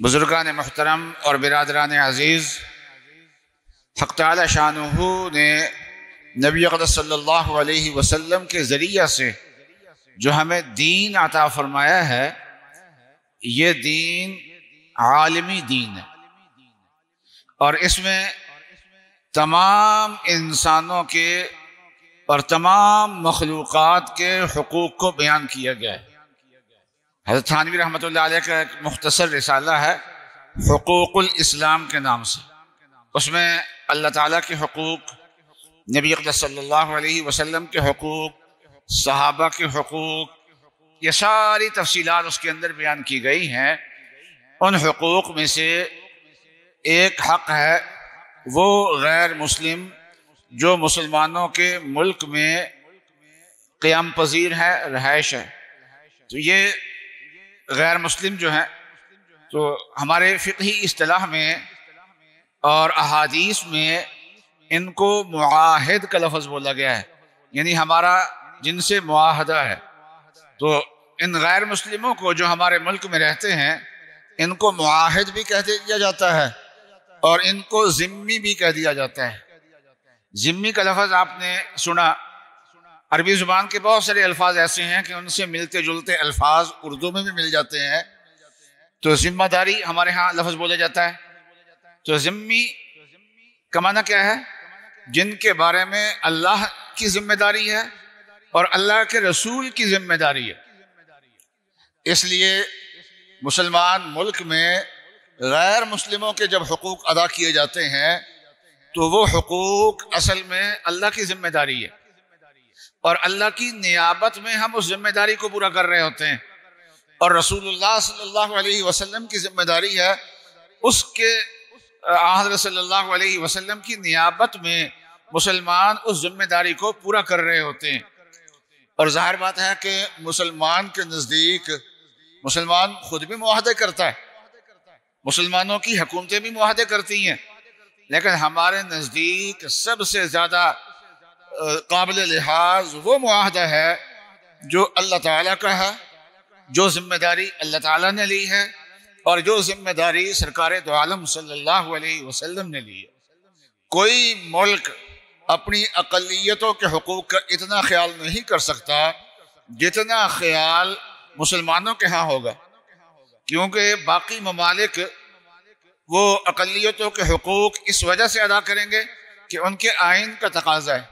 بزرگان محترم اور برادران عزیز، حق تعالی شانہ نے نبی اقدس صلی اللہ علیہ وسلم کے ذریعہ سے جو ہمیں دین عطا فرمایا ہے، یہ دین عالمی دین ہے، اور اس میں تمام انسانوں کے اور تمام مخلوقات کے حقوق کو بیان کیا گیا ہے۔ حضرت تھانوی رحمۃ اللہ علیہ کا ایک مختصر رسالہ ہے حقوق الاسلام کے نام سے، اس میں اللہ تعالیٰ کے حقوق، نبی اقدس صلی اللہ علیہ وسلم کے حقوق، صحابہ کے حقوق، یہ ساری تفصیلات اس کے اندر بیان کی گئی ہیں۔ ان حقوق میں سے ایک حق ہے وہ غیر مسلم جو مسلمانوں کے ملک میں قیام پذیر ہے، رہائش ہے، تو یہ غیر مسلم جو ہیں تو ہمارے فقہی اصطلاح میں اور احادیث میں ان کو معاہد کا لفظ بولا گیا ہے، یعنی ہمارا جن سے معاہدہ ہے۔ تو ان غیر مسلموں کو جو ہمارے ملک میں رہتے ہیں ان کو معاہد بھی کہہ دیا جاتا ہے اور ان کو ذمی بھی کہہ دیا جاتا ہے۔ ذمی کا لفظ آپ نے سنا، عربی زبان کے بہت سارے الفاظ ایسے ہیں کہ ان سے ملتے جلتے الفاظ اردو میں بھی مل جاتے ہیں، تو ذمہ داری ہمارے ہاں لفظ بولا جاتا ہے۔ تو ذمی کا معنی کیا ہے؟ جن کے بارے میں اللہ کی ذمہ داری ہے اور اللہ کے رسول کی ذمہ داری ہے۔ اس لیے مسلمان ملک میں غیر مسلموں کے جب حقوق ادا کیے جاتے ہیں تو وہ حقوق اصل میں اللہ کی ذمہ داری ہے، اور اللہ کی نیابت میں ہم اس ذمہ داری کو پورا کر رہے ہوتے ہیں، اور رسول اللہ صلی اللہ علیہ وسلم کی ذمہ داری ہے اس کے حضرت صلی اللہ علیہ وسلم کی نیابت میں مسلمان اس ذمہ داری کو پورا کر رہے ہوتے ہیں۔ اور ظاہر بات ہے کہ مسلمان کے نزدیک مسلمان خود بھی معاہدے کرتا ہے، مسلمانوں کی حکومتیں بھی معاہدے کرتی ہیں، لیکن ہمارے نزدیک سب سے زیادہ قابل لحاظ وہ معاہدہ ہے جو اللہ تعالیٰ کا ہے، جو ذمہ داری اللہ تعالیٰ نے لی ہے، اور جو ذمہ داری سرکار دو عالم صلی اللہ علیہ وسلم نے لی ہے۔ کوئی ملک اپنی اقلیتوں کے حقوق کا اتنا خیال نہیں کر سکتا جتنا خیال مسلمانوں کے ہاں ہوگا، کیونکہ باقی ممالک وہ اقلیتوں کے حقوق اس وجہ سے ادا کریں گے کہ ان کے آئین کا تقاضا ہے،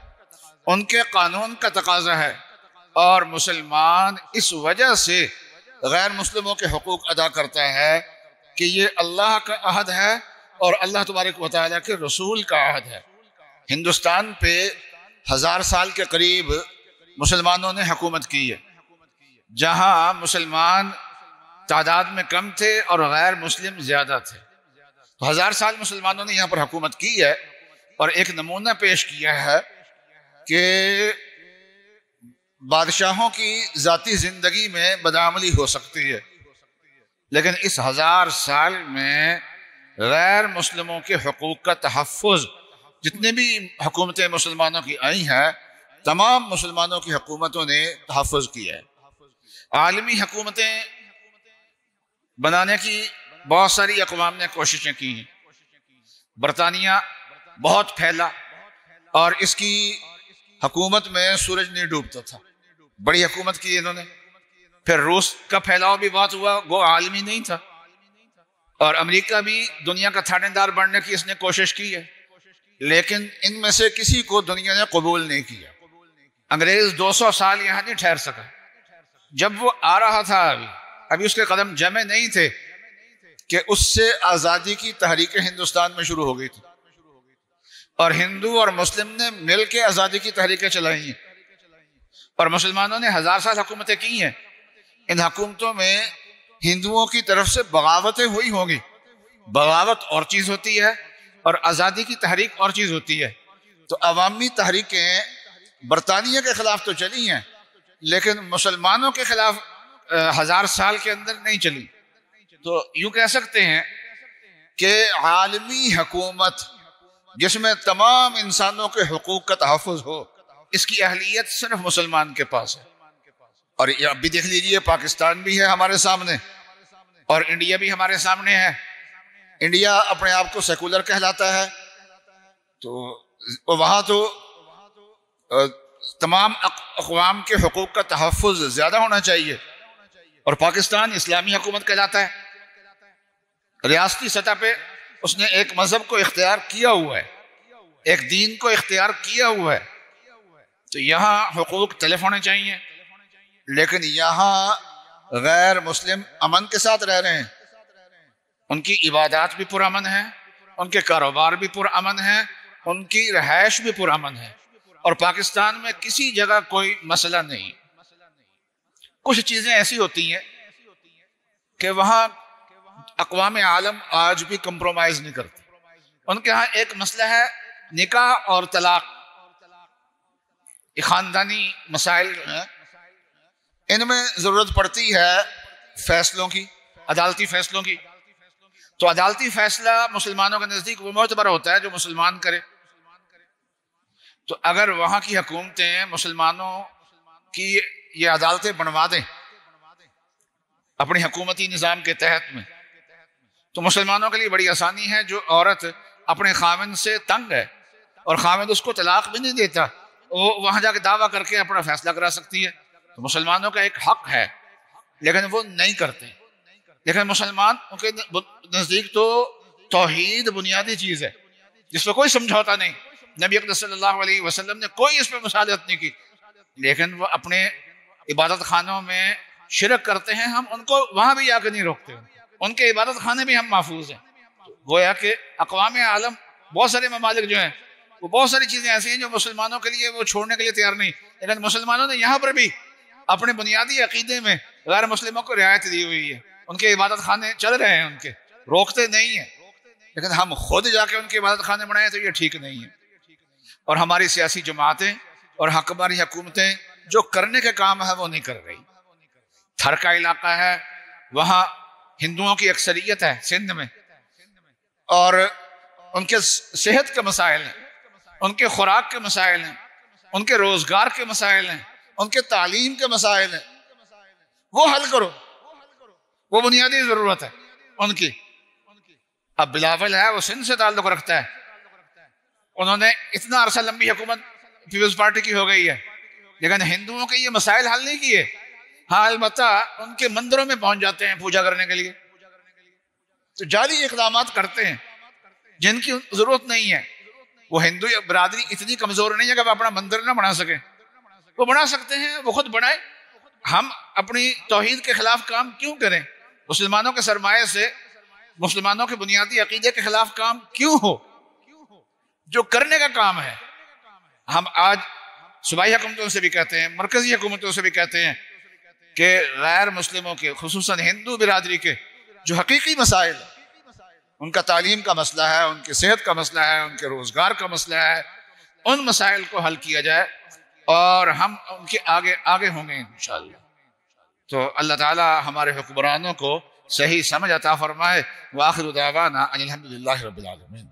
ان کے قانون کا تقاضا ہے، اور مسلمان اس وجہ سے غیر مسلموں کے حقوق ادا کرتا ہے کہ یہ اللہ کا عہد ہے اور اللہ تبارک و تعالیٰ کے رسول کا عہد ہے۔ ہندوستان پہ 1000 سال کے قریب مسلمانوں نے حکومت کی ہے، جہاں مسلمان تعداد میں کم تھے اور غیر مسلم زیادہ تھے، تو 1000 سال مسلمانوں نے یہاں پر حکومت کی ہے، اور ایک نمونہ پیش کیا ہے کہ بادشاہوں کی ذاتی زندگی میں بدعملی ہو سکتی ہے، لیکن اس 1000 سال میں غیر مسلموں کے حقوق کا تحفظ، جتنے بھی حکومتیں مسلمانوں کی آئی ہیں تمام مسلمانوں کی حکومتوں نے تحفظ کیا ہے۔ عالمی حکومتیں بنانے کی بہت ساری اقوام نے کوششیں کی ہیں۔ برطانیہ بہت پھیلا اور اس کی حکومت میں سورج نہیں ڈوبتا تھا، بڑی حکومت کی انہوں نے۔ پھر روس کا پھیلاؤ بھی بہت ہوا، وہ عالمی نہیں تھا، اور امریکہ بھی دنیا کا تھانے دار بننے کی اس نے کوشش کی ہے، لیکن ان میں سے کسی کو دنیا نے قبول نہیں کیا۔ انگریز 200 سال یہاں نہیں ٹھہر سکا، جب وہ آ رہا تھا ابھی اس کے قدم جمے نہیں تھے کہ اس سے آزادی کی تحریک ہندوستان میں شروع ہو گئی تھی، اور ہندو اور مسلم نے مل کے آزادی کی تحریکیں چلائی ہیں، اور مسلمانوں نے 1000 سال حکومتیں کی ہیں۔ ان حکومتوں میں ہندوؤں کی طرف سے بغاوتیں ہوئی ہوں گی، بغاوت اور چیز ہوتی ہے اور آزادی کی تحریک اور چیز ہوتی ہے۔ تو عوامی تحریکیں برطانیہ کے خلاف تو چلی ہیں، لیکن مسلمانوں کے خلاف 1000 سال کے اندر نہیں چلی۔ تو یوں کہہ سکتے ہیں کہ عالمی حکومت جس میں تمام انسانوں کے حقوق کا تحفظ ہو، اس کی اہلیت صرف مسلمان کے پاس ہے۔ اور اب بھی دیکھ لیجئے، پاکستان بھی ہے ہمارے سامنے، اور انڈیا بھی ہمارے سامنے ہے. انڈیا اپنے آپ کو سیکولر کہلاتا ہے، تو وہاں تو تمام اقوام کے حقوق کا تحفظ زیادہ ہونا چاہیے، اور پاکستان اسلامی حکومت کہلاتا ہے. ریاستی سطح پہ اس نے ایک مذہب کو اختیار کیا ہوا ہے، ایک دین کو اختیار کیا ہوا ہے، تو یہاں حقوق تلف ہونے چاہیے. لیکن یہاں غیر مسلم امن کے ساتھ رہ رہے ہیں، ان کی عبادات بھی پرامن ہیں، ان کے کاروبار بھی پرامن ہیں، ان کی رہائش بھی پرامن ہے، اور پاکستان میں کسی جگہ کوئی مسئلہ نہیں. کچھ چیزیں ایسی ہوتی ہیں کہ وہاں اقوام عالم آج بھی کمپرومائز نہیں کرتی. ان کے ہاں ایک مسئلہ ہے نکاح اور طلاق، یہ خاندانی مسائل ہیں، ان میں ضرورت پڑتی ہے فیصلوں کی، عدالتی فیصلوں کی. تو عدالتی فیصلہ مسلمانوں کے نزدیک وہ معتبر ہوتا ہے جو مسلمان کرے. تو اگر وہاں کی حکومتیں مسلمانوں کی یہ عدالتیں بنوا دیں اپنی حکومتی نظام کے تحت میں، تو مسلمانوں کے لیے بڑی آسانی ہے. جو عورت اپنے خاوند سے تنگ ہے اور خاوند اس کو طلاق بھی نہیں دیتا، وہ وہاں جا کے دعویٰ کر کے اپنا فیصلہ کرا سکتی ہے. تو مسلمانوں کا ایک حق ہے، لیکن وہ نہیں کرتے. لیکن مسلمان ان کے نزدیک تو توحید بنیادی چیز ہے جس پہ کوئی سمجھوتا نہیں. نبی اکرم صلی اللہ علیہ وسلم نے کوئی اس پہ مصالحت نہیں کی، لیکن وہ اپنے عبادت خانوں میں شرک کرتے ہیں، ہم ان کو وہاں بھی جا کے نہیں روکتے، ان کے عبادت خانے بھی ہم محفوظ ہیں. گویا کہ اقوام عالم بہت سارے ممالک جو ہیں وہ بہت ساری چیزیں ایسی ہیں جو مسلمانوں کے لیے وہ چھوڑنے کے لیے تیار نہیں، لیکن مسلمانوں نے یہاں پر بھی اپنے بنیادی عقیدے میں غیر مسلموں کو رعایت دی ہوئی ہے. ان کے عبادت خانے چل رہے ہیں، ان کے روکتے نہیں ہیں، لیکن ہم خود جا کے ان کے عبادت خانے بنائیں تو یہ ٹھیک نہیں ہے. اور ہماری سیاسی جماعتیں اور ہماری حکومتیں جو کرنے کے کام ہے وہ نہیں کر رہی. تھر کا علاقہ ہے، وہاں ہندوؤں کی اکثریت ہے سندھ میں، اور ان کے صحت کے مسائل ہیں، ان کے خوراک کے مسائل ہیں، ان کے روزگار کے مسائل ہیں، ان کے تعلیم کے مسائل ہیں. وہ حل کرو، وہ بنیادی ضرورت ہے ان کی. اب بلاول ہے، وہ سندھ سے تعلق رکھتا ہے، انہوں نے اتنا عرصہ لمبی حکومت پیپلز پارٹی کی ہو گئی ہے، لیکن ہندوؤں کے یہ مسائل حل نہیں کیے. ہاں البتہ ان کے مندروں میں پہنچ جاتے ہیں پوجا کرنے کے لیے، تو جعلی اقدامات کرتے ہیں جن کی ضرورت نہیں ہے. وہ ہندو برادری اتنی کمزور نہیں ہے کہ وہ اپنا مندر نہ بنا سکے، وہ بنا سکتے ہیں، وہ خود بنائے. ہم اپنی توحید کے خلاف کام کیوں کریں؟ مسلمانوں کے سرمایہ سے مسلمانوں کے بنیادی عقیدے کے خلاف کام کیوں ہو جو کرنے کا کام ہے؟ ہم آج صوبائی حکومتوں سے بھی کہتے ہیں، مرکزی حکومتوں سے بھی کہتے ہیں کہ غیر مسلموں کے، خصوصاً ہندو برادری کے جو حقیقی مسائل ہیں، ان کا تعلیم کا مسئلہ ہے، ان کی صحت کا مسئلہ ہے، ان کے روزگار کا مسئلہ ہے، ان مسائل کو حل کیا جائے اور ہم ان کے آگے ہوں گے انشاءاللہ. تو اللہ تعالی ہمارے حکمرانوں کو صحیح سمجھ عطا فرمائے. وآخر دعوانا ان الحمدللہ رب العالمین.